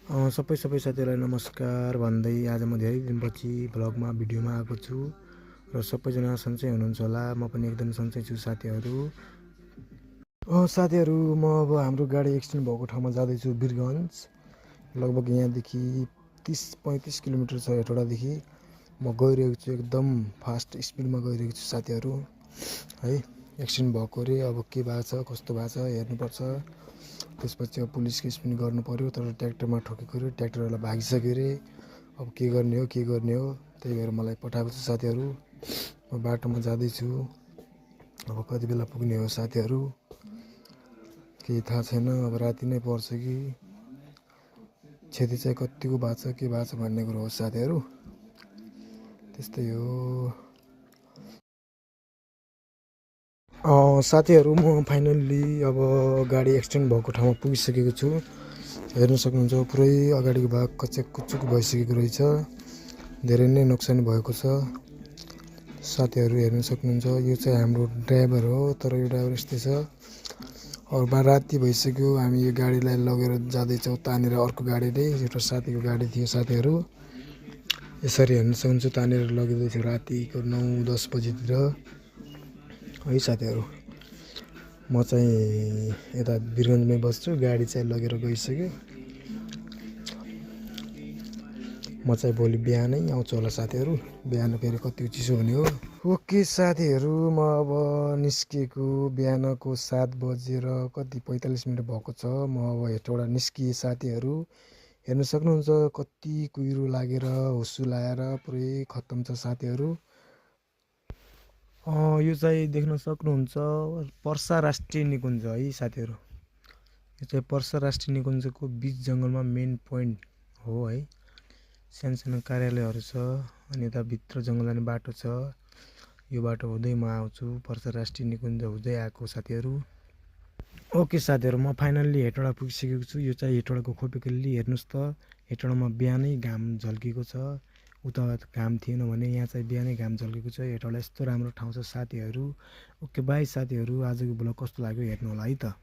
सबै साथीहरूलाई नमस्कार भन्दै आज म धेरै दिनपछि भ्लगमा भिडियोमा आएको छु र सबैजना सन्चै हुनुहुन्छ होला। म पनि एकदम सन्चै छु साथीहरू। म अब हाम्रो गाडी एक्सिडेन्ट भएको ठाउँमा जाँदैछु वीरगन्ज। लगभग यहाँदेखि 30-35 किलोमिटर छ हेटौडादेखि। म गइरहेको छु एकदम फास्ट स्पिडमा गइरहेको छु साथीहरू है। एक्सिडेन्ट भएको रे, अब के भएको छ कस्तो भएको छ हेर्नुपर्छ। त्यसपछि अब पुलिस केस पनि गर्नु पर्यो, तर ट्र्याक्टरमा ठोकेको रे, ट्र्याक्टरवाला भागिसक्यो रे। अब के गर्ने हो त्यही भएर मलाई पठाएको छ साथीहरू। म बाटोमा जाँदैछु, अब कति बेला पुग्ने हो साथीहरू केही थाहा छैन। अब राति नै पर्छ कि क्षति चाहिँ कतिको भएको छ के भएको छ भन्ने कुरो हो साथीहरू। त्यस्तै हो साथीहरू। म फाइनल्ली अब गाडी एक्सिडेन्ट भएको ठाउँमा पुगिसकेको छु। हेर्न सक्नुहुन्छ पुरै अगाडिको भाग कच्चुक भइसकेको रहेछ, धेरै नै नोक्सानी भएको छ साथीहरू। हेर्न सक्नुहुन्छ यो चाहिँ हाम्रो ड्राइभर हो, तर यो ड्राइभर यस्तै छ। अब राति भइसक्यो, हामी यो गाडीलाई लगेर जाँदैछौँ तानेर अर्को गाडीले। एउटा साथीको गाडी थियो साथीहरू। यसरी हेर्न सक्नुहुन्छ तानेर लगिँदैछ रातिको 9-10 बजीतिर है साथीहरू। म चाहिँ यता वीरगन्जमै बस्छु, गाडी चाहिँ लगेर गइसक्यो। म चाहिँ भोलि बिहानै आउँछु होला साथीहरू। बिहान फेरि कति चिसो हुने हो। ओके साथीहरू, म अब निस्किएको बिहानको 7 बजेर कति 45 मिनट भएको छ। म अब हेटौडा निस्किएँ साथीहरू। हेर्न सक्नुहुन्छ कति कुहिरो लागेर हुस्सु लाएर पुरै खत्तम छ साथीहरू। यो चाहिँ देख्न सक्नुहुन्छ पर्सा राष्ट्रिय निकुञ्ज है साथीहरू। यो चाहिँ पर्सा राष्ट्रिय निकुञ्जको बिच जङ्गलमा मेन पोइन्ट हो है। सानो कार्यालयहरू छ, अनि यता भित्र जङ्गल जाने बाटो छ। यो बाटो हुँदै म आउँछु पर्सा राष्ट्रिय निकुञ्ज हुँदै आएको साथीहरू। ओके साथीहरू, म फाइनल्ली हेटौडा पुगिसकेको छु। यो चाहिँ हेटौडाको खोपेकल्ली। हेर्नुहोस् त हेटौडामा बिहानै घाम झल्केको छ। उता घाम थिएन भने यहाँ चाहिँ बिहानै घाम झल्केको छ। हेटौडा यस्तो राम्रो ठाउँ छ साथीहरू। ओके बाई साथीहरू, आजको ब्लग कस्तो लाग्यो हेर्नु होला है त।